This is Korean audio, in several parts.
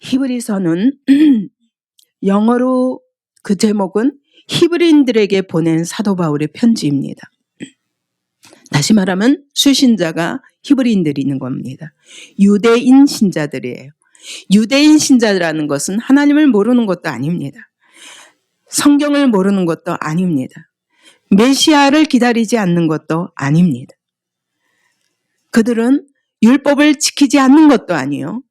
히브리서는 영어로 그 제목은 히브리인들에게 보낸 사도 바울의 편지입니다. 다시 말하면 수신자가 히브리인들이 있는 겁니다. 유대인 신자들이에요. 유대인 신자라는 것은 하나님을 모르는 것도 아닙니다. 성경을 모르는 것도 아닙니다. 메시아를 기다리지 않는 것도 아닙니다. 그들은 율법을 지키지 않는 것도 아니요.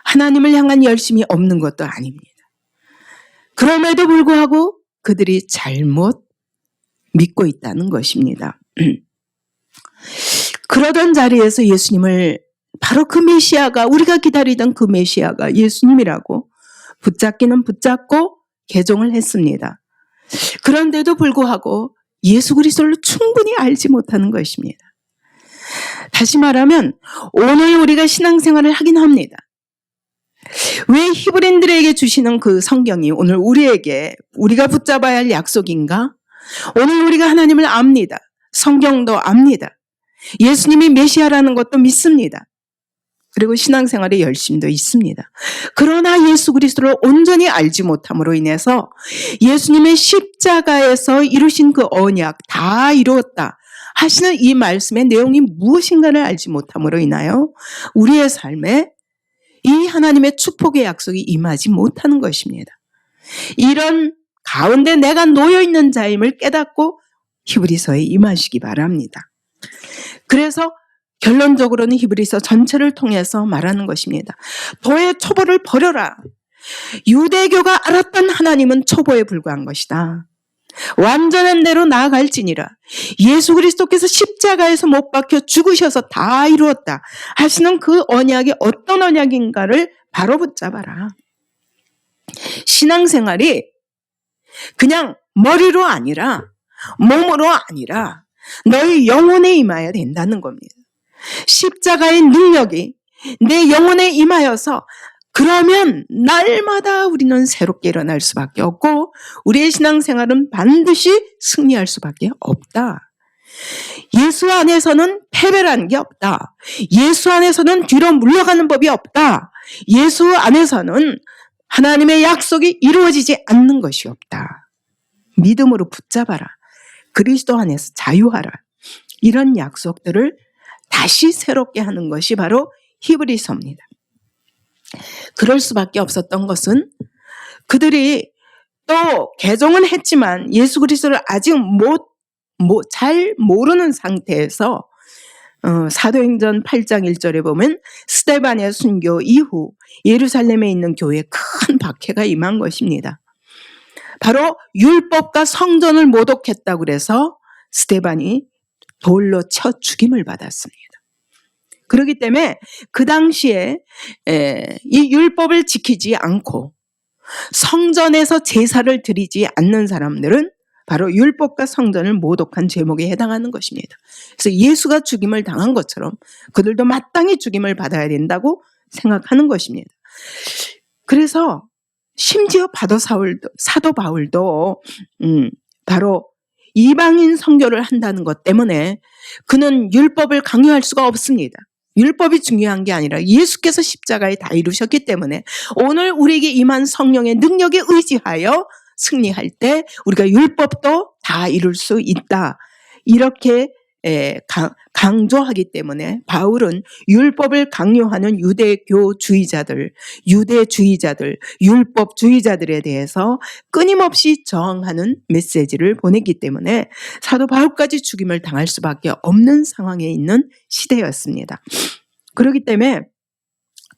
하나님을 향한 열심이 없는 것도 아닙니다. 그럼에도 불구하고 그들이 잘못 믿고 있다는 것입니다. 그러던 자리에서 예수님을 바로 그 메시아가 우리가 기다리던 그 메시아가 예수님이라고 붙잡기는 붙잡고 개종을 했습니다. 그런데도 불구하고 예수 그리스도를 충분히 알지 못하는 것입니다. 다시 말하면 오늘 우리가 신앙생활을 하긴 합니다. 왜 히브리인들에게 주시는 그 성경이 오늘 우리가 붙잡아야 할 약속인가? 오늘 우리가 하나님을 압니다. 성경도 압니다. 예수님이 메시아라는 것도 믿습니다. 그리고 신앙생활의 열심도 있습니다. 그러나 예수 그리스도를 온전히 알지 못함으로 인해서 예수님의 십자가에서 이루신 그 언약 다 이루었다 하시는 이 말씀의 내용이 무엇인가를 알지 못함으로 인하여 우리의 삶에 이 하나님의 축복의 약속이 임하지 못하는 것입니다. 이런 가운데 내가 놓여있는 자임을 깨닫고 히브리서에 임하시기 바랍니다. 그래서 결론적으로는 히브리서 전체를 통해서 말하는 것입니다. 도의 초보를 버려라. 유대교가 알았던 하나님은 초보에 불과한 것이다. 완전한 대로 나아갈지니라. 예수 그리스도께서 십자가에서 못 박혀 죽으셔서 다 이루었다 하시는 그 언약이 어떤 언약인가를 바로 붙잡아라. 신앙생활이 그냥 머리로 아니라 몸으로 아니라 너의 영혼에 임하여야 된다는 겁니다. 십자가의 능력이 내 영혼에 임하여서 그러면 날마다 우리는 새롭게 일어날 수밖에 없고 우리의 신앙생활은 반드시 승리할 수밖에 없다. 예수 안에서는 패배라는 게 없다. 예수 안에서는 뒤로 물러가는 법이 없다. 예수 안에서는 하나님의 약속이 이루어지지 않는 것이 없다. 믿음으로 붙잡아라. 그리스도 안에서 자유하라. 이런 약속들을 다시 새롭게 하는 것이 바로 히브리서입니다. 그럴 수밖에 없었던 것은 그들이 또 개종은 했지만 예수 그리스도를 아직 잘 모르는 상태에서 사도행전 8장 1절에 보면 스데반의 순교 이후 예루살렘에 있는 교회에 큰 박해가 임한 것입니다. 바로 율법과 성전을 모독했다고 그래서 스데반이 돌로 쳐 죽임을 받았습니다. 그렇기 때문에 그 당시에 이 율법을 지키지 않고 성전에서 제사를 드리지 않는 사람들은 바로 율법과 성전을 모독한 제목에 해당하는 것입니다. 그래서 예수가 죽임을 당한 것처럼 그들도 마땅히 죽임을 받아야 된다고 생각하는 것입니다. 그래서 심지어 사도 바울도 바로 이방인 선교를 한다는 것 때문에 그는 율법을 강요할 수가 없습니다. 율법이 중요한 게 아니라 예수께서 십자가에 다 이루셨기 때문에 오늘 우리에게 임한 성령의 능력에 의지하여 승리할 때 우리가 율법도 다 이룰 수 있다. 이렇게 강조하기 때문에 바울은 율법을 강요하는 유대주의자들, 율법주의자들에 대해서 끊임없이 저항하는 메시지를 보냈기 때문에 사도 바울까지 죽임을 당할 수밖에 없는 상황에 있는 시대였습니다. 그렇기 때문에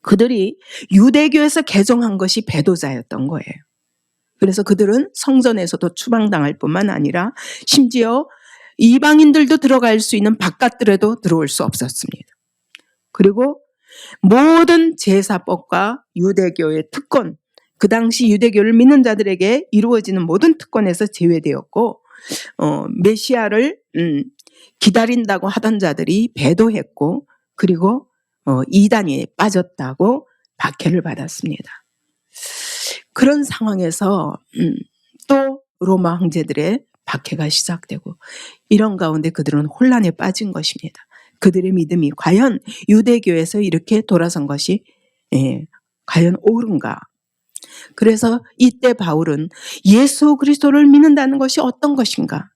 그들이 유대교에서 개종한 것이 배도자였던 거예요. 그래서 그들은 성전에서도 추방당할 뿐만 아니라 심지어 이방인들도 들어갈 수 있는 바깥들에도 들어올 수 없었습니다. 그리고 모든 제사법과 유대교의 특권, 그 당시 유대교를 믿는 자들에게 이루어지는 모든 특권에서 제외되었고 메시아를 기다린다고 하던 자들이 배도했고 그리고 이단에 빠졌다고 박해를 받았습니다. 그런 상황에서 또 로마 황제들의 박해가 시작되고 이런 가운데 그들은 혼란에 빠진 것입니다. 그들의 믿음이 과연 유대교에서 이렇게 돌아선 것이 과연 옳은가? 그래서 이때 바울은 예수 그리스도를 믿는다는 것이 어떤 것인가?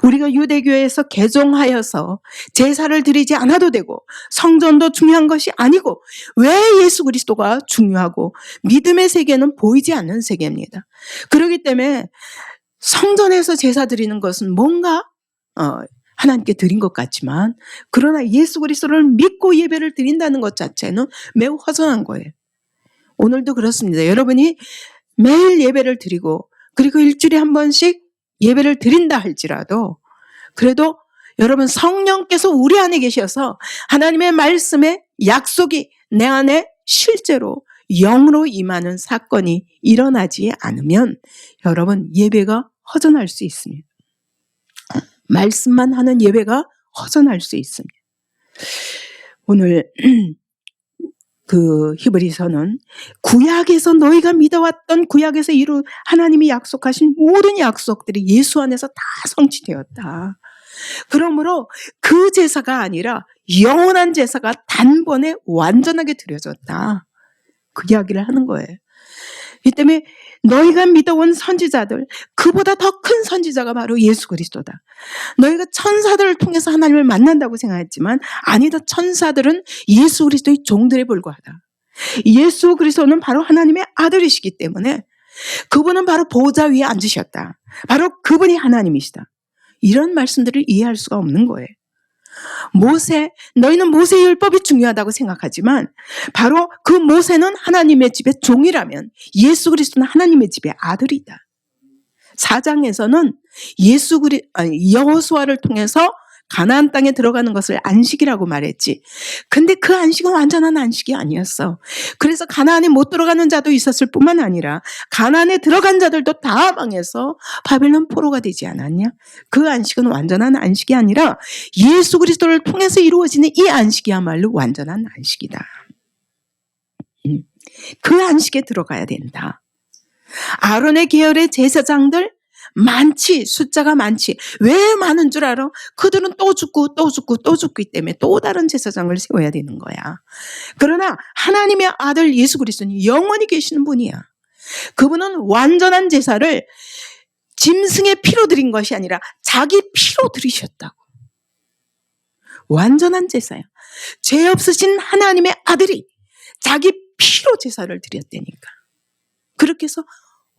우리가 유대교에서 개종하여서 제사를 드리지 않아도 되고 성전도 중요한 것이 아니고 왜 예수 그리스도가 중요하고 믿음의 세계는 보이지 않는 세계입니다. 그렇기 때문에 성전에서 제사 드리는 것은 뭔가 하나님께 드린 것 같지만 그러나 예수 그리스도를 믿고 예배를 드린다는 것 자체는 매우 허전한 거예요. 오늘도 그렇습니다. 여러분이 매일 예배를 드리고 그리고 일주일에 한 번씩 예배를 드린다 할지라도 그래도 여러분 성령께서 우리 안에 계셔서 하나님의 말씀에 약속이 내 안에 실제로 영으로 임하는 사건이 일어나지 않으면 여러분 예배가 허전할 수 있습니다. 말씀만 하는 예배가 허전할 수 있습니다. 오늘 그 히브리서는 구약에서 너희가 믿어왔던 구약에서 하나님이 약속하신 모든 약속들이 예수 안에서 다 성취되었다. 그러므로 그 제사가 아니라 영원한 제사가 단번에 완전하게 드려졌다. 그 이야기를 하는 거예요. 이 때문에 너희가 믿어온 선지자들, 그보다 더 큰 선지자가 바로 예수 그리스도다. 너희가 천사들을 통해서 하나님을 만난다고 생각했지만 아니다. 천사들은 예수 그리스도의 종들에 불과하다. 예수 그리스도는 바로 하나님의 아들이시기 때문에 그분은 바로 보좌 위에 앉으셨다. 바로 그분이 하나님이시다. 이런 말씀들을 이해할 수가 없는 거예요. 너희는 모세의 율법이 중요하다고 생각하지만 바로 그 모세는 하나님의 집의 종이라면 예수 그리스도는 하나님의 집의 아들이다. 4장에서는 여호수아를 통해서 가나안 땅에 들어가는 것을 안식이라고 말했지. 근데 그 안식은 완전한 안식이 아니었어. 그래서 가나안에 못 들어가는 자도 있었을 뿐만 아니라 가나안에 들어간 자들도 다 망해서 바벨론 포로가 되지 않았냐? 그 안식은 완전한 안식이 아니라 예수 그리스도를 통해서 이루어지는 이 안식이야말로 완전한 안식이다. 그 안식에 들어가야 된다. 아론의 계열의 제사장들 많지, 숫자가 많지. 왜 많은 줄 알아? 그들은 또 죽고 또 죽고 또 죽기 때문에 또 다른 제사장을 세워야 되는 거야. 그러나 하나님의 아들 예수 그리스도는 영원히 계시는 분이야. 그분은 완전한 제사를 짐승의 피로 드린 것이 아니라 자기 피로 드리셨다고. 완전한 제사야. 죄 없으신 하나님의 아들이 자기 피로 제사를 드렸다니까. 그렇게 해서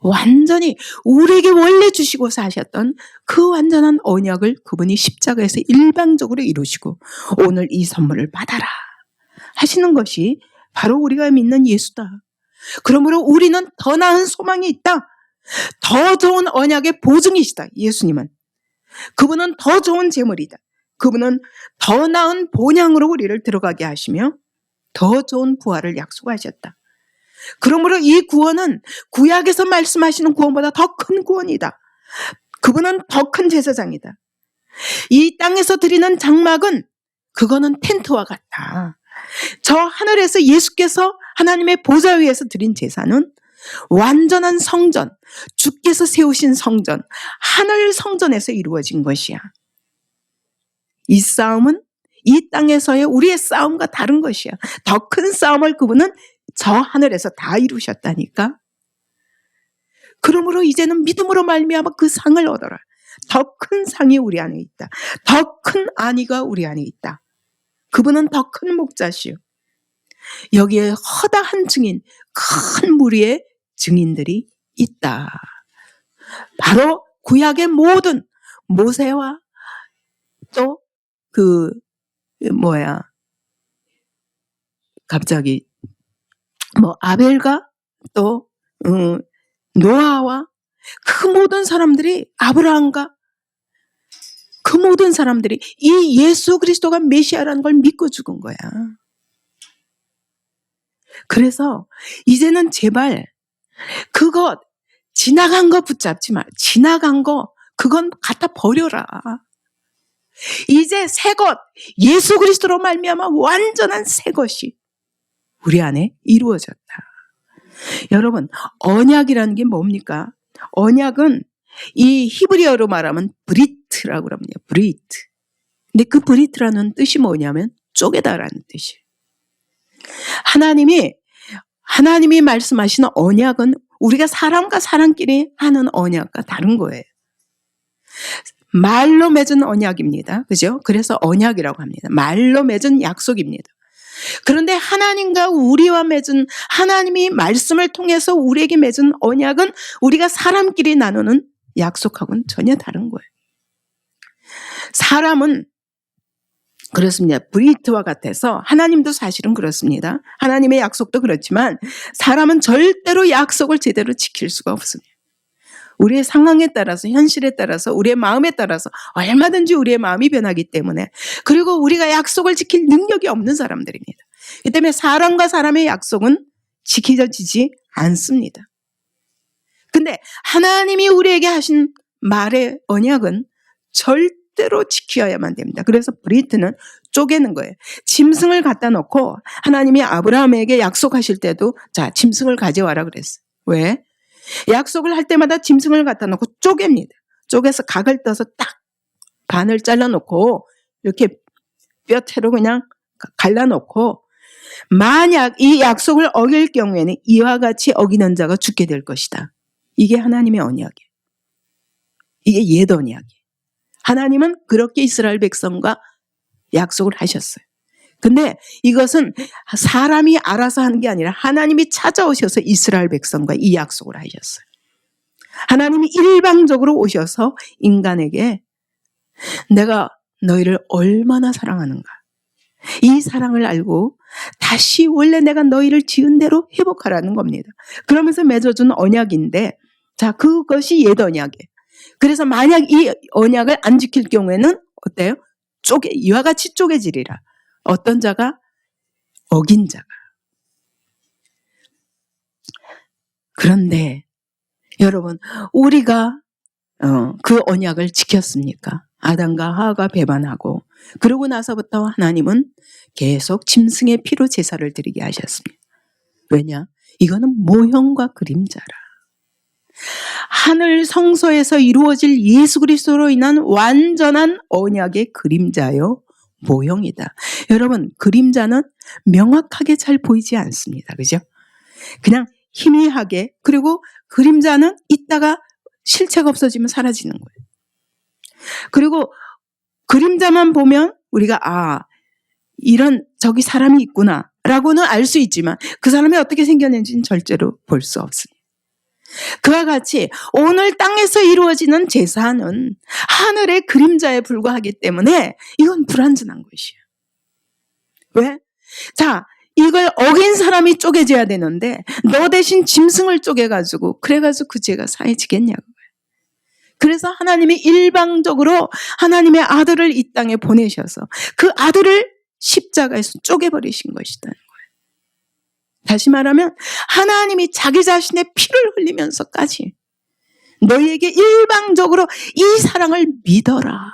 완전히 우리에게 원래 주시고 사셨던 그 완전한 언약을 그분이 십자가에서 일방적으로 이루시고 오늘 이 선물을 받아라 하시는 것이 바로 우리가 믿는 예수다. 그러므로 우리는 더 나은 소망이 있다. 더 좋은 언약의 보증이시다. 예수님은. 그분은 더 좋은 제물이다. 그분은 더 나은 본향으로 우리를 들어가게 하시며 더 좋은 부활을 약속하셨다. 그러므로 이 구원은 구약에서 말씀하시는 구원보다 더 큰 구원이다. 그분은 더 큰 제사장이다. 이 땅에서 드리는 장막은 그거는 텐트와 같다. 저 하늘에서 예수께서 하나님의 보좌 위에서 드린 제사는 완전한 성전, 주께서 세우신 성전, 하늘 성전에서 이루어진 것이야. 이 싸움은 이 땅에서의 우리의 싸움과 다른 것이야. 더 큰 싸움을 그분은 저 하늘에서 다 이루셨다니까. 그러므로 이제는 믿음으로 말미암아 그 상을 얻어라. 더 큰 상이 우리 안에 있다. 더 큰 안위가 우리 안에 있다. 그분은 더 큰 목자시오. 여기에 허다한 증인, 큰 무리의 증인들이 있다. 바로 구약의 모든 모세와 또 갑자기 아벨과 또 노아와 그 모든 사람들이 아브라함과 그 모든 사람들이 이 예수 그리스도가 메시아라는 걸 믿고 죽은 거야. 그래서 이제는 제발 그것 지나간 거 붙잡지 마. 지나간 거 그건 갖다 버려라. 이제 새 것 예수 그리스도로 말미암아 완전한 새 것이 우리 안에 이루어졌다. 여러분, 언약이라는 게 뭡니까? 언약은 이 히브리어로 말하면 브리트라고 합니다. 브리트. 근데 그 브리트라는 뜻이 뭐냐면 쪼개다라는 뜻이에요. 하나님이 말씀하시는 언약은 우리가 사람과 사람끼리 하는 언약과 다른 거예요. 말로 맺은 언약입니다. 그죠? 그래서 언약이라고 합니다. 말로 맺은 약속입니다. 그런데 하나님과 우리와 맺은, 하나님이 말씀을 통해서 우리에게 맺은 언약은 우리가 사람끼리 나누는 약속하고는 전혀 다른 거예요. 사람은 그렇습니다. 브리트와 같아서 하나님도 사실은 그렇습니다. 하나님의 약속도 그렇지만 사람은 절대로 약속을 제대로 지킬 수가 없습니다. 우리의 상황에 따라서, 현실에 따라서, 우리의 마음에 따라서 얼마든지 우리의 마음이 변하기 때문에, 그리고 우리가 약속을 지킬 능력이 없는 사람들입니다. 이 때문에 사람과 사람의 약속은 지켜지지 않습니다. 근데 하나님이 우리에게 하신 말의 언약은 절대로 지켜야만 됩니다. 그래서 브리트는 쪼개는 거예요. 짐승을 갖다 놓고 하나님이 아브라함에게 약속하실 때도 자, 짐승을 가져와라 그랬어요. 왜? 약속을 할 때마다 짐승을 갖다 놓고 쪼갭니다. 쪼개서 각을 떠서 딱 반을 잘라놓고 이렇게 뼈채로 그냥 갈라놓고, 만약 이 약속을 어길 경우에는 이와 같이 어기는 자가 죽게 될 것이다. 이게 하나님의 언약이에요. 이게 옛 언약이에요. 하나님은 그렇게 이스라엘 백성과 약속을 하셨어요. 근데 이것은 사람이 알아서 하는 게 아니라 하나님이 찾아오셔서 이스라엘 백성과 이 약속을 하셨어요. 하나님이 일방적으로 오셔서 인간에게 내가 너희를 얼마나 사랑하는가, 이 사랑을 알고 다시 원래 내가 너희를 지은 대로 회복하라는 겁니다. 그러면서 맺어준 언약인데, 자, 그것이 옛 언약이에요. 그래서 만약 이 언약을 안 지킬 경우에는 어때요? 이와 같이 쪼개지리라. 어떤 자가? 어긴 자가. 그런데 여러분, 우리가 그 언약을 지켰습니까? 아담과 하와가 배반하고, 그러고 나서부터 하나님은 계속 짐승의 피로 제사를 드리게 하셨습니다. 왜냐? 이거는 모형과 그림자라. 하늘 성소에서 이루어질 예수 그리스도로 인한 완전한 언약의 그림자요, 모형이다. 여러분, 그림자는 명확하게 잘 보이지 않습니다. 그죠? 그냥 희미하게, 그리고 그림자는 있다가 실체가 없어지면 사라지는 거예요. 그리고 그림자만 보면 우리가 이런 저기 사람이 있구나 라고는 알 수 있지만 그 사람이 어떻게 생겼는지는 절대로 볼 수 없습니다. 그와 같이 오늘 땅에서 이루어지는 제사는 하늘의 그림자에 불과하기 때문에 이건 불완전한 것이에요. 왜? 자, 이걸 어긴 사람이 쪼개져야 되는데 너 대신 짐승을 쪼개가지고 그래가지고 그 죄가 사해지겠냐고요. 그래서 하나님이 일방적으로 하나님의 아들을 이 땅에 보내셔서 그 아들을 십자가에서 쪼개버리신 것이다는 거예요. 다시 말하면 하나님이 자기 자신의 피를 흘리면서까지 너희에게 일방적으로 이 사랑을 믿어라.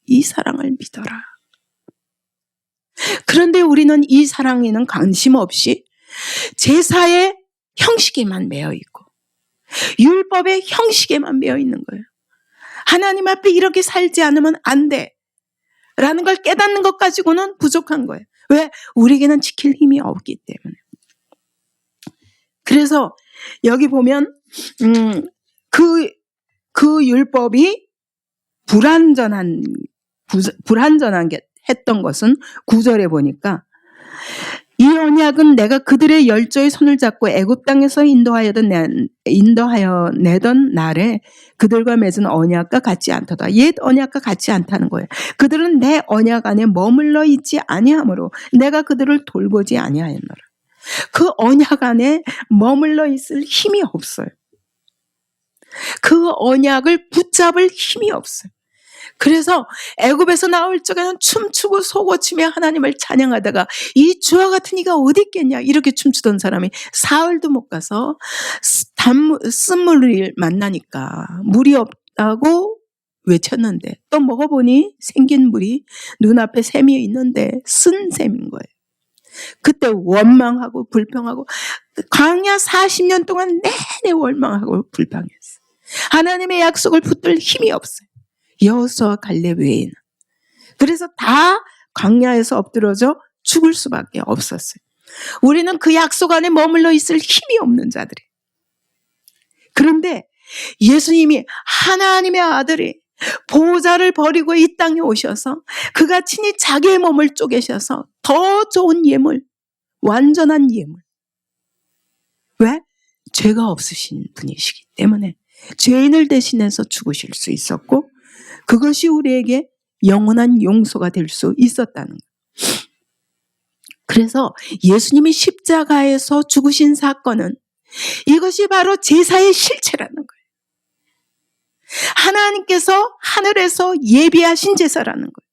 이 사랑을 믿어라. 그런데 우리는 이 사랑에는 관심 없이 제사의 형식에만 매여 있고 율법의 형식에만 매여 있는 거예요. 하나님 앞에 이렇게 살지 않으면 안 돼 라는 걸 깨닫는 것 가지고는 부족한 거예요. 왜? 우리에게는 지킬 힘이 없기 때문에. 그래서 여기 보면 그 율법이 불완전한 게 했던 것은 9절에 보니까 이 언약은 내가 그들의 열조의 손을 잡고 애굽 땅에서 인도하여 내던 날에 그들과 맺은 언약과 같지 않도다. 옛 언약과 같지 않다는 거예요. 그들은 내 언약 안에 머물러 있지 아니하므로 내가 그들을 돌보지 아니하였노라. 그 언약 안에 머물러 있을 힘이 없어요. 그 언약을 붙잡을 힘이 없어요. 그래서 애굽에서 나올 적에는 춤추고 속옷치며 하나님을 찬양하다가 이 주와 같은 이가 어디 있겠냐 이렇게 춤추던 사람이 사흘도 못 가서 쓴물을 만나니까 물이 없다고 외쳤는데 또 먹어보니 생긴 물이 눈앞에 샘이 있는데 쓴 샘인 거예요. 그때 원망하고 불평하고 광야 40년 동안 내내 원망하고 불평했어요. 하나님의 약속을 붙들 힘이 없어요. 여호수아와 갈렙 외에는. 그래서 다 광야에서 엎드러져 죽을 수밖에 없었어요. 우리는 그 약속 안에 머물러 있을 힘이 없는 자들이. 그런데 예수님이 하나님의 아들이 보좌를 버리고 이 땅에 오셔서 그가 친히 자기의 몸을 쪼개셔서 더 좋은 예물, 완전한 예물. 왜? 죄가 없으신 분이시기 때문에 죄인을 대신해서 죽으실 수 있었고 그것이 우리에게 영원한 용서가 될 수 있었다는 거예요. 그래서 예수님이 십자가에서 죽으신 사건은 이것이 바로 제사의 실체라는 거예요. 하나님께서 하늘에서 예비하신 제사라는 거예요.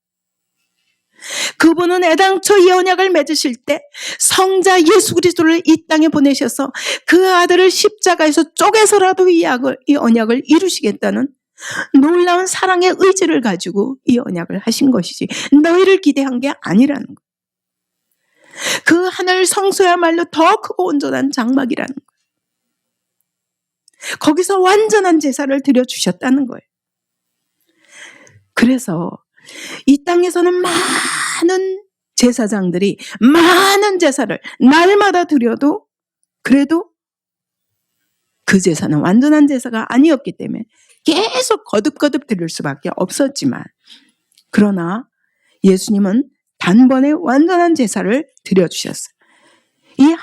그분은 애당초 이 언약을 맺으실 때 성자 예수 그리스도를 이 땅에 보내셔서 그 아들을 십자가에서 쪼개서라도 이 언약을 이루시겠다는 놀라운 사랑의 의지를 가지고 이 언약을 하신 것이지 너희를 기대한 게 아니라는 거예요. 그 하늘 성소야말로 더 크고 온전한 장막이라는 거예요. 거기서 완전한 제사를 드려주셨다는 거예요. 그래서 이 땅에서는 많은 제사장들이 많은 제사를 날마다 드려도 그래도 그 제사는 완전한 제사가 아니었기 때문에 계속 거듭거듭 드릴 수밖에 없었지만 그러나 예수님은 단번에 완전한 제사를 드려주셨어요. 이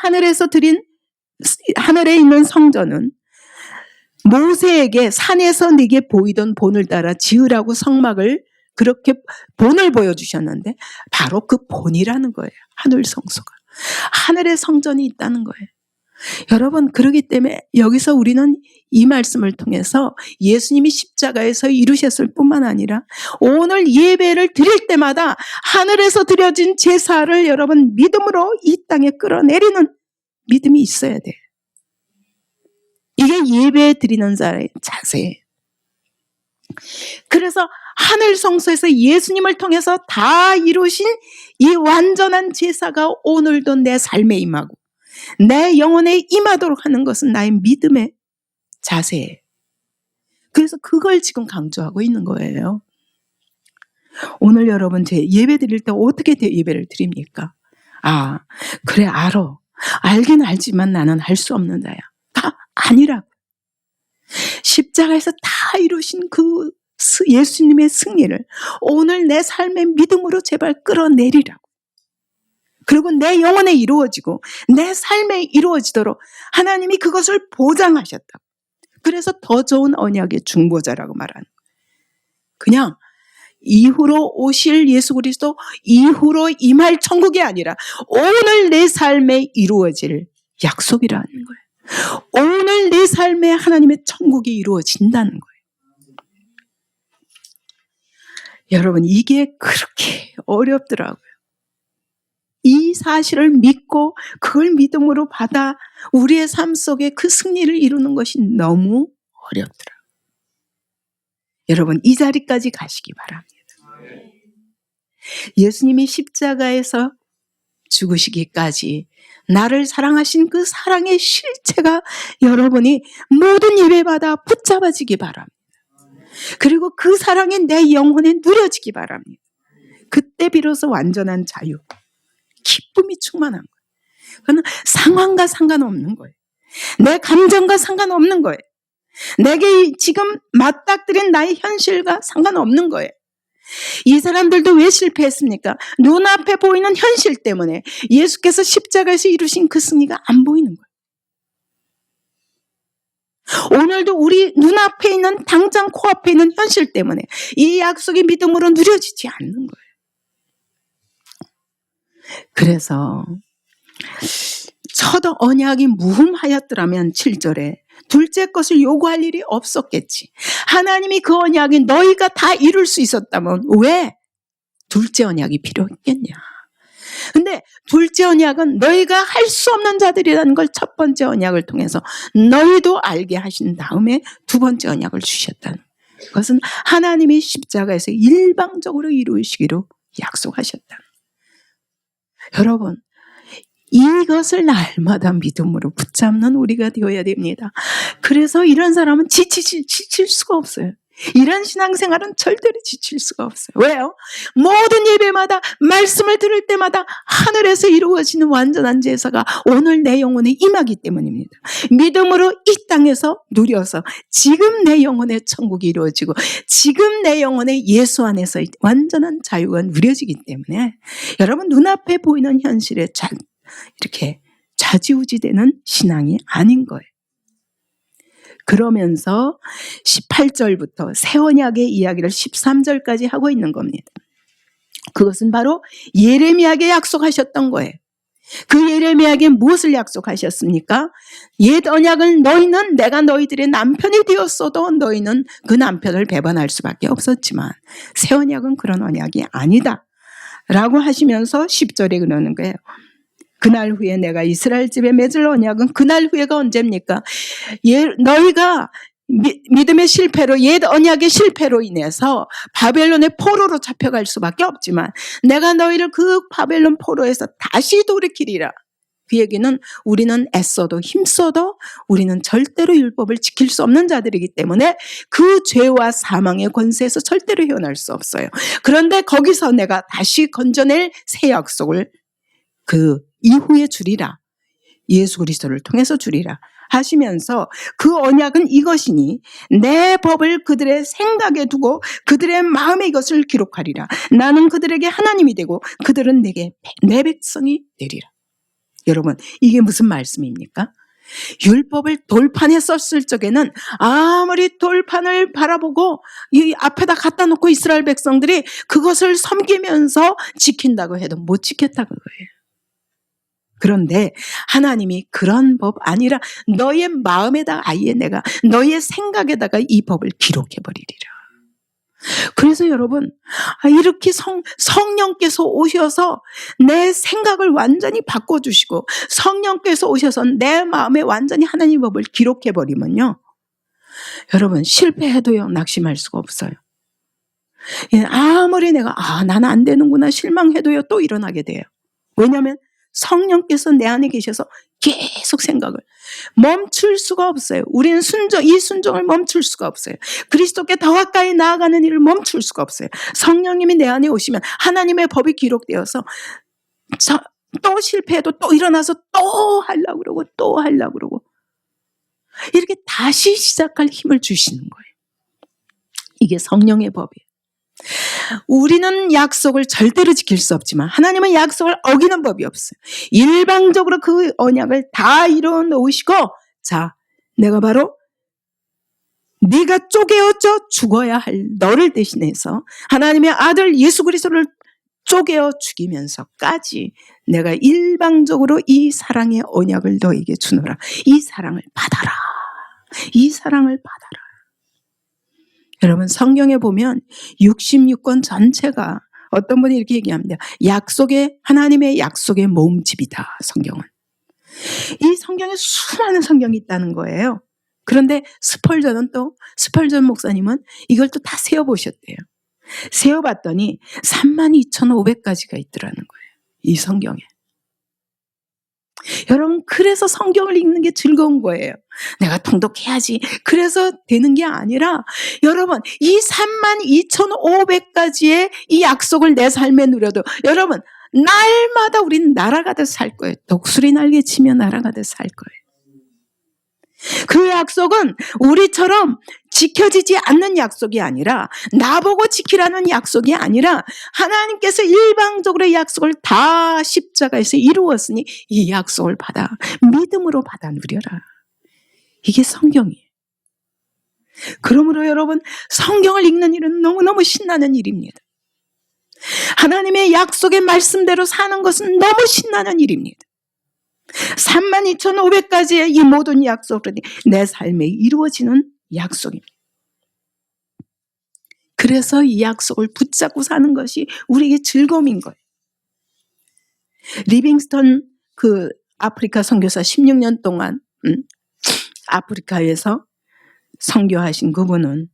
하늘에 있는 성전은 모세에게 산에서 네게 보이던 본을 따라 지으라고 성막을 그렇게 본을 보여주셨는데 바로 그 본이라는 거예요. 하늘 성소가. 하늘의 성전이 있다는 거예요. 여러분 그렇기 때문에 여기서 우리는 이 말씀을 통해서 예수님이 십자가에서 이루셨을 뿐만 아니라 오늘 예배를 드릴 때마다 하늘에서 드려진 제사를 여러분 믿음으로 이 땅에 끌어내리는 믿음이 있어야 돼요. 이게 예배 드리는 자의 자세예요. 그래서 하늘 성소에서 예수님을 통해서 다 이루신 이 완전한 제사가 오늘도 내 삶에 임하고 내 영혼에 임하도록 하는 것은 나의 믿음의 자세예요. 그래서 그걸 지금 강조하고 있는 거예요. 오늘 여러분 제 예배 드릴 때 어떻게 예배를 드립니까? 아, 그래 알아. 알긴 알지만 나는 할 수 없는 자야. 다 아니라고. 십자가에서 다 이루신 그 예수님의 승리를 오늘 내 삶의 믿음으로 제발 끌어내리라고. 그리고 내 영혼에 이루어지고 내 삶에 이루어지도록 하나님이 그것을 보장하셨다고. 그래서 더 좋은 언약의 중보자라고 말하는 거예요. 그냥 이후로 오실 예수 그리스도 이후로 임할 천국이 아니라 오늘 내 삶에 이루어질 약속이라는 거예요. 오늘 내 삶에 하나님의 천국이 이루어진다는 거예요. 여러분 이게 그렇게 어렵더라고요. 이 사실을 믿고 그걸 믿음으로 받아 우리의 삶 속에 그 승리를 이루는 것이 너무 어렵더라고요. 여러분 이 자리까지 가시기 바랍니다. 예수님이 십자가에서 죽으시기까지 나를 사랑하신 그 사랑의 실체가 여러분이 모든 예배마다 붙잡아지기 바랍니다. 그리고 그 사랑이 내 영혼에 누려지기 바랍니다. 그때 비로소 완전한 자유, 기쁨이 충만한 거예요. 그건 상황과 상관없는 거예요. 내 감정과 상관없는 거예요. 내게 지금 맞닥뜨린 나의 현실과 상관없는 거예요. 이 사람들도 왜 실패했습니까? 눈앞에 보이는 현실 때문에 예수께서 십자가에서 이루신 그 승리가 안 보이는 거예요. 오늘도 우리 눈앞에 있는 당장 코앞에 있는 현실 때문에 이 약속이 믿음으로 누려지지 않는 거예요. 그래서 첫 언약이 무흠하였더라면 7절에 둘째 것을 요구할 일이 없었겠지. 하나님이 그 언약이 너희가 다 이룰 수 있었다면 왜 둘째 언약이 필요했겠냐. 근데 둘째 언약은 너희가 할 수 없는 자들이라는 걸 첫 번째 언약을 통해서 너희도 알게 하신 다음에 두 번째 언약을 주셨다는 그것은 하나님이 십자가에서 일방적으로 이루시기로 약속하셨다. 여러분 이것을 날마다 믿음으로 붙잡는 우리가 되어야 됩니다. 그래서 이런 사람은 지칠 수가 없어요. 이런 신앙생활은 절대로 지칠 수가 없어요. 왜요? 모든 예배마다 말씀을 들을 때마다 하늘에서 이루어지는 완전한 제사가 오늘 내 영혼에 임하기 때문입니다. 믿음으로 이 땅에서 누려서 지금 내 영혼의 천국이 이루어지고 지금 내 영혼의 예수 안에서 완전한 자유가 누려지기 때문에 여러분 눈앞에 보이는 현실에 이렇게 좌지우지되는 신앙이 아닌 거예요. 그러면서 18절부터 새 언약의 이야기를 13절까지 하고 있는 겁니다. 그것은 바로 예레미야에게 약속하셨던 거예요. 그 예레미야에게 무엇을 약속하셨습니까? 옛 언약을 너희는 내가 너희들의 남편이 되었어도 너희는 그 남편을 배반할 수밖에 없었지만 새 언약은 그런 언약이 아니다 라고 하시면서 10절에 그러는 거예요. 그날 후에 내가 이스라엘 집에 맺을 언약은 그날 후에가 언제입니까? 너희가 믿음의 실패로 옛 언약의 실패로 인해서 바벨론의 포로로 잡혀갈 수밖에 없지만 내가 너희를 그 바벨론 포로에서 다시 돌이키리라. 그 얘기는 우리는 애써도 힘써도 우리는 절대로 율법을 지킬 수 없는 자들이기 때문에 그 죄와 사망의 권세에서 절대로 헤어날 수 없어요. 그런데 거기서 내가 다시 건져낼 새 약속을 그 이후에 주리라. 예수 그리스도를 통해서 주리라 하시면서 그 언약은 이것이니 내 법을 그들의 생각에 두고 그들의 마음에 이것을 기록하리라. 나는 그들에게 하나님이 되고 그들은 내게 내 백성이 되리라. 여러분 이게 무슨 말씀입니까? 율법을 돌판에 썼을 적에는 아무리 돌판을 바라보고 이 앞에다 갖다 놓고 이스라엘 백성들이 그것을 섬기면서 지킨다고 해도 못 지켰다고 거예요. 그런데 하나님이 그런 법 아니라 너의 마음에다가 아예 내가 너의 생각에다가 이 법을 기록해버리리라. 그래서 여러분 이렇게 성령께서 오셔서 내 생각을 완전히 바꿔주시고 성령께서 오셔서 내 마음에 완전히 하나님 법을 기록해버리면요. 여러분 실패해도요 낙심할 수가 없어요. 아무리 내가 나는 안 되는구나 실망해도요 또 일어나게 돼요. 왜냐하면 성령께서 내 안에 계셔서 계속 생각을 멈출 수가 없어요. 우리는 이 순종을 멈출 수가 없어요. 그리스도께 더 가까이 나아가는 일을 멈출 수가 없어요. 성령님이 내 안에 오시면 하나님의 법이 기록되어서 또 실패해도 또 일어나서 또 하려고 그러고 또 하려고 그러고 이렇게 다시 시작할 힘을 주시는 거예요. 이게 성령의 법이에요. 우리는 약속을 절대로 지킬 수 없지만 하나님은 약속을 어기는 법이 없어요. 일방적으로 그 언약을 다 이루어 놓으시고 자 내가 바로 네가 쪼개어져 죽어야 할 너를 대신해서 하나님의 아들 예수 그리스도를 쪼개어 죽이면서까지 내가 일방적으로 이 사랑의 언약을 너에게 주노라. 이 사랑을 받아라. 이 사랑을 받아라. 여러분 성경에 보면 66권 전체가 어떤 분이 이렇게 얘기합니다. 하나님의 약속의 모음집이다. 성경은. 이 성경에 수많은 성경이 있다는 거예요. 그런데 스펄전 목사님은 이걸 또 다 세어보셨대요. 세어봤더니 32,500가지가 있더라는 거예요. 이 성경에. 여러분 그래서 성경을 읽는 게 즐거운 거예요. 내가 통독해야지 그래서 되는 게 아니라 여러분 이 32,500가지의 이 약속을 내 삶에 누려도 여러분 날마다 우리는 날아가듯 살 거예요. 독수리 날개치며 날아가듯 살 거예요. 그 약속은 우리처럼 지켜지지 않는 약속이 아니라 나보고 지키라는 약속이 아니라 하나님께서 일방적으로 이 약속을 다 십자가에서 이루었으니 이 약속을 받아 믿음으로 받아 누려라. 이게 성경이에요. 그러므로 여러분 성경을 읽는 일은 너무너무 신나는 일입니다. 하나님의 약속의 말씀대로 사는 것은 너무 신나는 일입니다. 32,500가지의 이 모든 약속들이 내 삶에 이루어지는 약속입니다. 그래서 이 약속을 붙잡고 사는 것이 우리에게 즐거움인 거예요. 리빙스턴 그 아프리카 선교사 16년 동안 아프리카에서 선교하신 그분은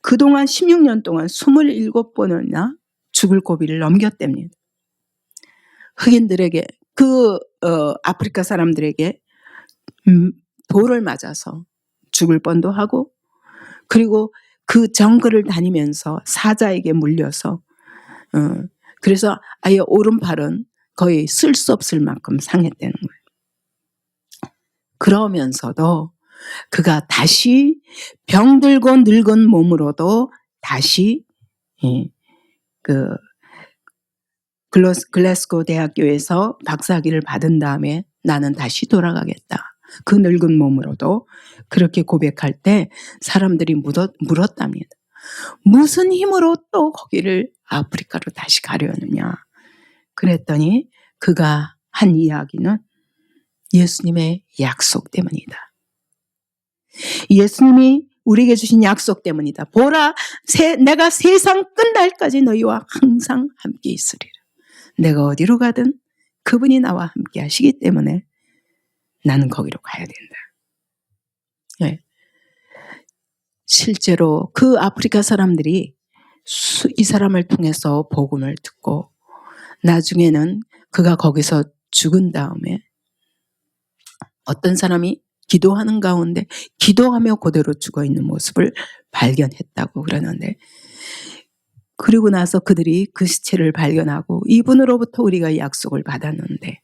그동안 16년 동안 27번이나 죽을 고비를 넘겼답니다. 흑인들에게 아프리카 사람들에게 돌을 맞아서 죽을 뻔도 하고 그리고 그 정글을 다니면서 사자에게 물려서 그래서 아예 오른팔은 거의 쓸 수 없을 만큼 상했다는 거예요. 그러면서도 그가 다시 병들고 늙은 몸으로도 다시 그 글래스고 대학교에서 박사학위를 받은 다음에 나는 다시 돌아가겠다. 그 늙은 몸으로도 그렇게 고백할 때 사람들이 물었답니다. 무슨 힘으로 또 거기를 아프리카로 다시 가려느냐. 그랬더니 그가 한 이야기는 예수님의 약속 때문이다. 예수님이 우리에게 주신 약속 때문이다. 보라, 내가 세상 끝날까지 너희와 항상 함께 있으리라. 내가 어디로 가든 그분이 나와 함께 하시기 때문에 나는 거기로 가야 된다. 네. 실제로 그 아프리카 사람들이 이 사람을 통해서 복음을 듣고 나중에는 그가 거기서 죽은 다음에 어떤 사람이 기도하는 가운데 기도하며 그대로 죽어있는 모습을 발견했다고 그러는데, 그리고 나서 그들이 그 시체를 발견하고 이분으로부터 우리가 약속을 받았는데,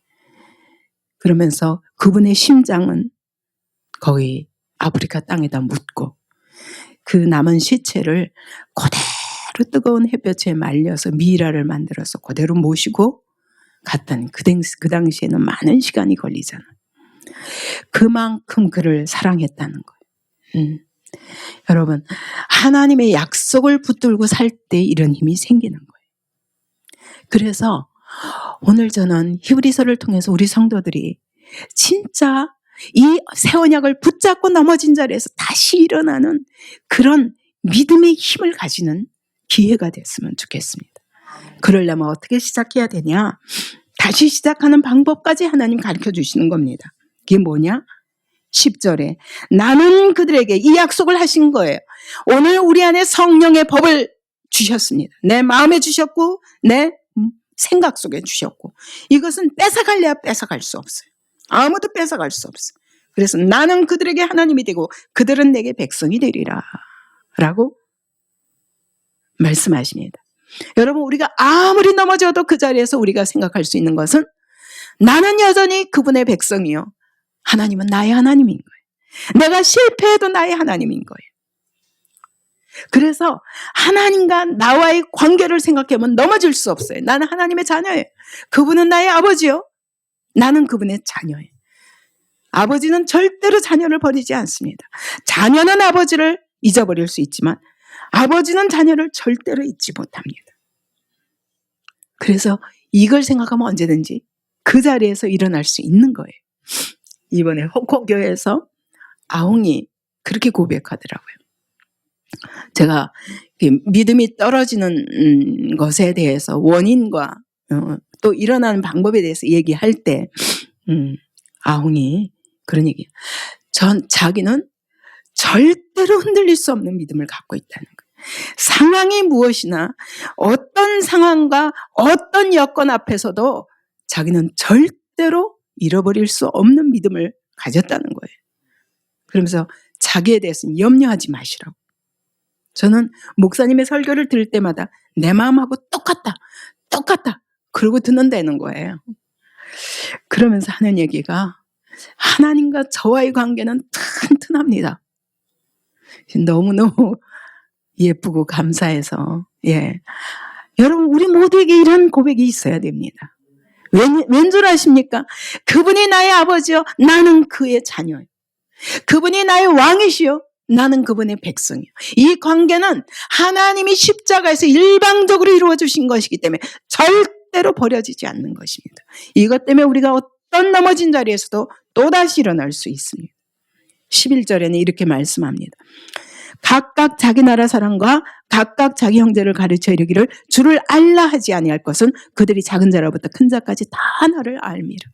그러면서 그분의 심장은 거기 아프리카 땅에다 묻고 그 남은 시체를 그대로 뜨거운 햇볕에 말려서 미이라를 만들어서 그대로 모시고 갔다는, 그 당시에는 많은 시간이 걸리잖아. 그만큼 그를 사랑했다는 거예요. 여러분, 하나님의 약속을 붙들고 살 때 이런 힘이 생기는 거예요. 그래서 오늘 저는 히브리서를 통해서 우리 성도들이 진짜 이 새 언약을 붙잡고 넘어진 자리에서 다시 일어나는 그런 믿음의 힘을 가지는 기회가 됐으면 좋겠습니다. 그러려면 어떻게 시작해야 되냐? 다시 시작하는 방법까지 하나님 가르쳐 주시는 겁니다. 그게 뭐냐? 10절에 나는 그들에게 이 약속을 하신 거예요. 오늘 우리 안에 성령의 법을 주셨습니다. 내 마음에 주셨고 내 생각 속에 주셨고, 이것은 뺏어갈래야 뺏어갈 수 없어요. 아무도 뺏어갈 수 없어요. 그래서 나는 그들에게 하나님이 되고 그들은 내게 백성이 되리라 라고 말씀하십니다. 여러분, 우리가 아무리 넘어져도 그 자리에서 우리가 생각할 수 있는 것은 나는 여전히 그분의 백성이요, 하나님은 나의 하나님인 거예요. 내가 실패해도 나의 하나님인 거예요. 그래서 하나님과 나와의 관계를 생각하면 넘어질 수 없어요. 나는 하나님의 자녀예요. 그분은 나의 아버지요, 나는 그분의 자녀예요. 아버지는 절대로 자녀를 버리지 않습니다. 자녀는 아버지를 잊어버릴 수 있지만 아버지는 자녀를 절대로 잊지 못합니다. 그래서 이걸 생각하면 언제든지 그 자리에서 일어날 수 있는 거예요. 이번에 호코교에서 아웅이 그렇게 고백하더라고요. 제가 믿음이 떨어지는 것에 대해서 원인과 또 일어나는 방법에 대해서 얘기할 때 아웅이 그런 얘기예요. 자기는 절대로 흔들릴 수 없는 믿음을 갖고 있다는 거예요. 상황이 무엇이나 어떤 상황과 어떤 여건 앞에서도 자기는 절대로 잃어버릴 수 없는 믿음을 가졌다는 거예요. 그러면서 자기에 대해서는 염려하지 마시라고. 저는 목사님의 설교를 들을 때마다 내 마음하고 똑같다 그러고 듣는다는 거예요. 그러면서 하는 얘기가 하나님과 저와의 관계는 튼튼합니다. 너무너무 예쁘고 감사해서, 예. 여러분, 우리 모두에게 이런 고백이 있어야 됩니다. 왠 줄 아십니까? 그분이 나의 아버지요, 나는 그의 자녀예요. 그분이 나의 왕이시요, 나는 그분의 백성이요. 이 관계는 하나님이 십자가에서 일방적으로 이루어 주신 것이기 때문에 절대로 버려지지 않는 것입니다. 이것 때문에 우리가 어떤 넘어진 자리에서도 또다시 일어날 수 있습니다. 11절에는 이렇게 말씀합니다. 각각 자기 나라 사람과 각각 자기 형제를 가르쳐 이르기를 주를 알라 하지 아니할 것은 그들이 작은 자로부터 큰 자까지 다 나를 알미라.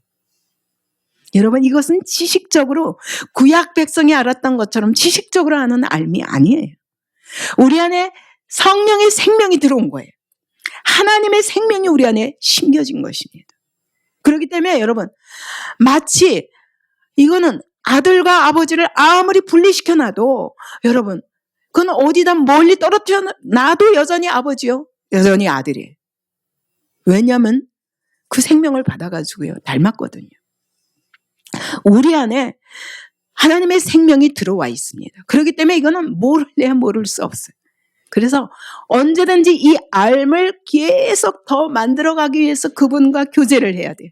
여러분, 이것은 지식적으로 구약 백성이 알았던 것처럼 지식적으로 아는 알미 아니에요. 우리 안에 성령의 생명이 들어온 거예요. 하나님의 생명이 우리 안에 심겨진 것입니다. 그렇기 때문에 여러분, 마치 이거는 아들과 아버지를 아무리 분리시켜놔도 여러분 그건 어디다 멀리 떨어뜨려 놔도 여전히 아버지요. 여전히 아들이에요. 왜냐하면 그 생명을 받아가지고요. 닮았거든요. 우리 안에 하나님의 생명이 들어와 있습니다. 그렇기 때문에 이거는 모를래야 모를 수 없어요. 그래서 언제든지 이 알을 계속 더 만들어가기 위해서 그분과 교제를 해야 돼요.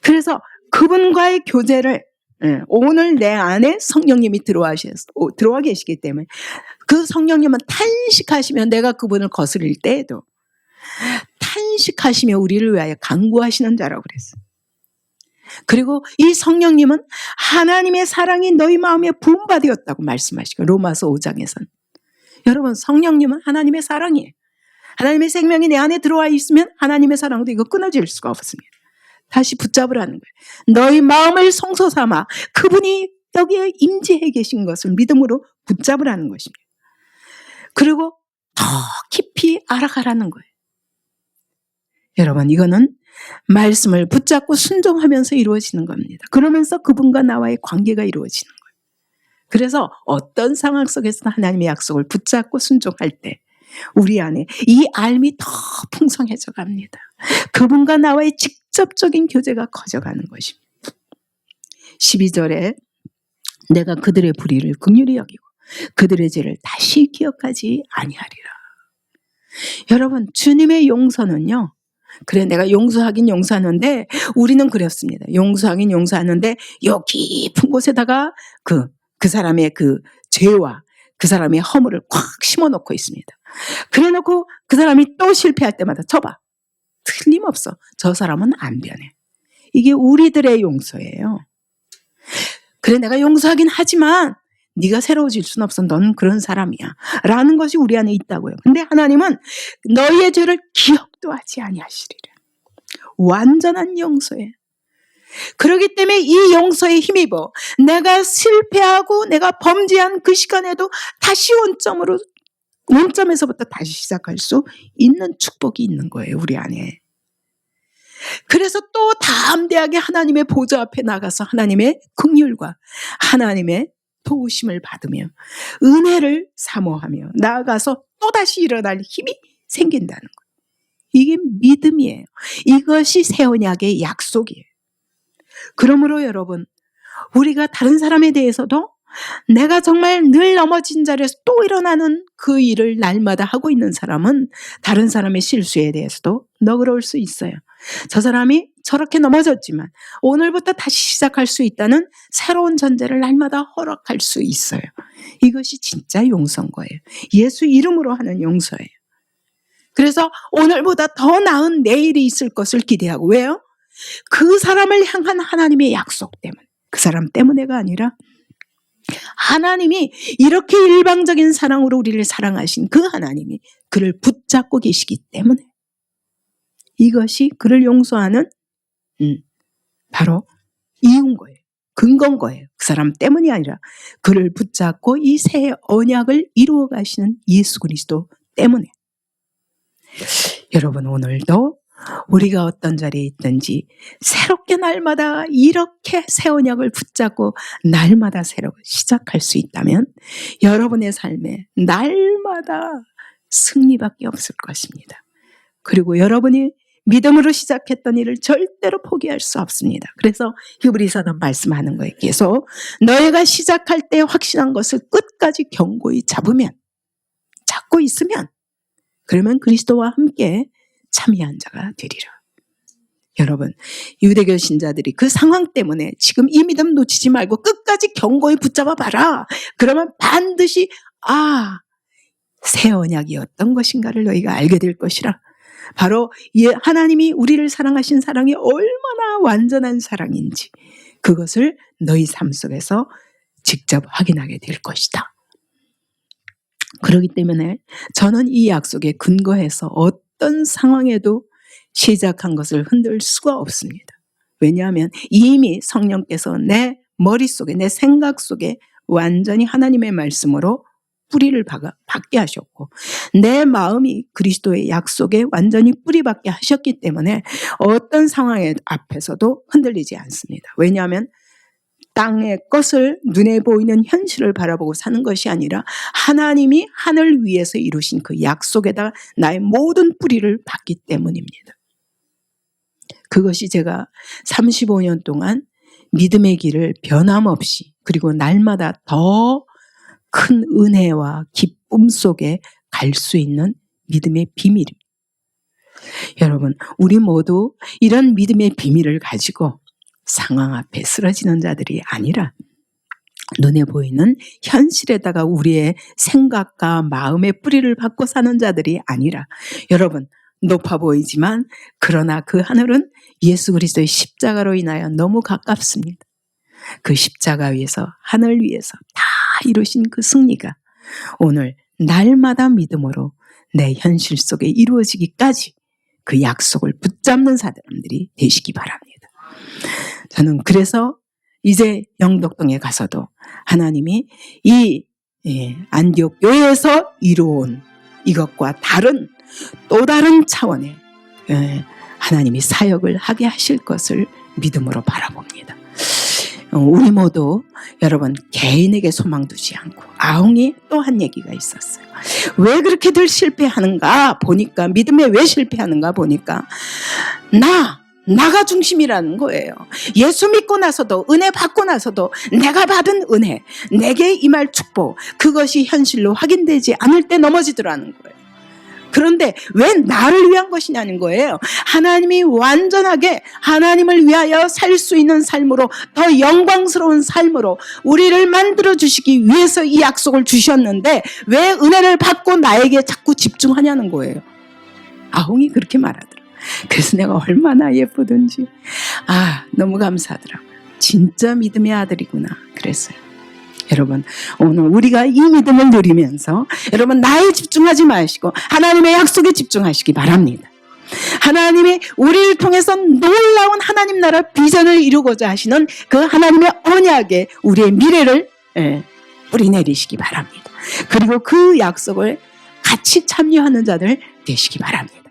그래서 그분과의 교제를 오늘 내 안에 성령님이 들어와 계시기 때문에 그 성령님은 탄식하시면 내가 그분을 거스릴 때에도 탄식하시며 우리를 위하여 간구하시는 자라고 그랬어요. 그리고 이 성령님은 하나님의 사랑이 너희 마음에 부음받았다고 말씀하시고 로마서 5장에서는 여러분 성령님은 하나님의 사랑이에요. 하나님의 생명이 내 안에 들어와 있으면 하나님의 사랑도 이거 끊어질 수가 없습니다. 다시 붙잡으라는 거예요. 너희 마음을 성소 삼아 그분이 여기에 임재해 계신 것을 믿음으로 붙잡으라는 것입니다. 그리고 더 깊이 알아가라는 거예요. 여러분 이거는 말씀을 붙잡고 순종하면서 이루어지는 겁니다. 그러면서 그분과 나와의 관계가 이루어지는 거예요. 그래서 어떤 상황 속에서도 하나님의 약속을 붙잡고 순종할 때 우리 안에 이 알미 더 풍성해져 갑니다. 그분과 나와의 직접적인 교제가 커져가는 것입니다. 12절에 내가 그들의 불의를 긍휼히 여기고 그들의 죄를 다시 기억하지 아니하리라. 여러분 주님의 용서는요. 그래 내가 용서하긴 용서하는데 우리는 그렇습니다. 용서하긴 용서하는데 요 깊은 곳에다가 그 사람의 그 죄와 그 사람의 허물을 꽉 심어놓고 있습니다. 그래놓고 그 사람이 또 실패할 때마다 저봐. 틀림없어. 저 사람은 안 변해. 이게 우리들의 용서예요. 그래 내가 용서하긴 하지만 네가 새로워질 수는 없어. 넌 그런 사람이야. 라는 것이 우리 안에 있다고요. 근데 하나님은 너희의 죄를 기억도 하지 아니하시리라. 완전한 용서예요. 그렇기 때문에 이 용서에 힘입어 내가 실패하고 내가 범죄한 그 시간에도 다시 원점에서부터 다시 시작할 수 있는 축복이 있는 거예요. 우리 안에. 그래서 또 담대하게 하나님의 보좌 앞에 나가서 하나님의 긍휼과 하나님의 도우심을 받으며 은혜를 사모하며 나아가서 또다시 일어날 힘이 생긴다는 거예요. 이게 믿음이에요. 이것이 새 언약의 약속이에요. 그러므로 여러분 우리가 다른 사람에 대해서도 내가 정말 늘 넘어진 자리에서 또 일어나는 그 일을 날마다 하고 있는 사람은 다른 사람의 실수에 대해서도 너그러울 수 있어요. 저 사람이 저렇게 넘어졌지만 오늘부터 다시 시작할 수 있다는 새로운 전제를 날마다 허락할 수 있어요. 이것이 진짜 용서인 거예요. 예수 이름으로 하는 용서예요. 그래서 오늘보다 더 나은 내일이 있을 것을 기대하고 왜요? 그 사람을 향한 하나님의 약속 때문에 그 사람 때문에가 아니라 하나님이 이렇게 일방적인 사랑으로 우리를 사랑하신 그 하나님이 그를 붙잡고 계시기 때문에 이것이 그를 용서하는 바로 이유인 거예요. 근거인 거예요. 그 사람 때문이 아니라 그를 붙잡고 이 새 언약을 이루어 가시는 예수 그리스도 때문에. 여러분 오늘도 우리가 어떤 자리에 있든지 새롭게 날마다 이렇게 새 언약을 붙잡고 날마다 새로 시작할 수 있다면 여러분의 삶에 날마다 승리밖에 없을 것입니다. 그리고 여러분이 믿음으로 시작했던 일을 절대로 포기할 수 없습니다. 그래서 히브리서는 말씀하는 거예요. 계속 너희가 시작할 때 확신한 것을 끝까지 견고히 잡고 있으면 그러면 그리스도와 함께 참여한 자가 되리라. 여러분 유대교 신자들이 그 상황 때문에 지금 이 믿음 놓치지 말고 끝까지 견고히 붙잡아 봐라. 그러면 반드시 새 언약이 어떤 것인가를 너희가 알게 될 것이라. 바로 하나님이 우리를 사랑하신 사랑이 얼마나 완전한 사랑인지 그것을 너희 삶 속에서 직접 확인하게 될 것이다. 그렇기 때문에 저는 이 약속에 근거해서 어떤 상황에도 시작한 것을 흔들 수가 없습니다. 왜냐하면 이미 성령께서 내 머릿속에 내 생각 속에 완전히 하나님의 말씀으로 뿌리를 박게 하셨고 내 마음이 그리스도의 약속에 완전히 뿌리 박게 하셨기 때문에 어떤 상황 앞에서도 흔들리지 않습니다. 왜냐하면 땅의 것을 눈에 보이는 현실을 바라보고 사는 것이 아니라 하나님이 하늘 위에서 이루신 그 약속에다 나의 모든 뿌리를 받기 때문입니다. 그것이 제가 35년 동안 믿음의 길을 변함없이 그리고 날마다 더 큰 은혜와 기쁨 속에 갈 수 있는 믿음의 비밀입니다. 여러분, 우리 모두 이런 믿음의 비밀을 가지고 상황 앞에 쓰러지는 자들이 아니라 눈에 보이는 현실에다가 우리의 생각과 마음의 뿌리를 받고 사는 자들이 아니라 여러분, 높아 보이지만 그러나 그 하늘은 예수 그리스도의 십자가로 인하여 너무 가깝습니다. 그 십자가 위에서 하늘 위에서 다 이루신 그 승리가 오늘 날마다 믿음으로 내 현실 속에 이루어지기까지 그 약속을 붙잡는 사람들이 되시기 바랍니다. 저는 그래서 이제 영덕동에 가서도 하나님이 이 안디옥 교회에서 이루어온 이것과 다른 또 다른 차원의 하나님이 사역을 하게 하실 것을 믿음으로 바라봅니다. 우리 모두 여러분 개인에게 소망 두지 않고 아웅이 또 한 얘기가 있었어요. 왜 그렇게들 실패하는가 보니까 믿음에 왜 실패하는가 보니까 나가 중심이라는 거예요. 예수 믿고 나서도 은혜 받고 나서도 내가 받은 은혜 내게 임할 축복 그것이 현실로 확인되지 않을 때 넘어지더라는 거예요. 그런데 왜 나를 위한 것이냐는 거예요. 하나님이 완전하게 하나님을 위하여 살 수 있는 삶으로 더 영광스러운 삶으로 우리를 만들어주시기 위해서 이 약속을 주셨는데 왜 은혜를 받고 나에게 자꾸 집중하냐는 거예요. 아웅이 그렇게 말하더라. 그래서 내가 얼마나 예쁘든지 너무 감사하더라고요. 진짜 믿음의 아들이구나 그랬어요. 여러분 오늘 우리가 이 믿음을 누리면서 여러분 나에 집중하지 마시고 하나님의 약속에 집중하시기 바랍니다. 하나님이 우리를 통해서 놀라운 하나님 나라 비전을 이루고자 하시는 그 하나님의 언약에 우리의 미래를 뿌리내리시기 바랍니다. 그리고 그 약속을 같이 참여하는 자들 되시기 바랍니다.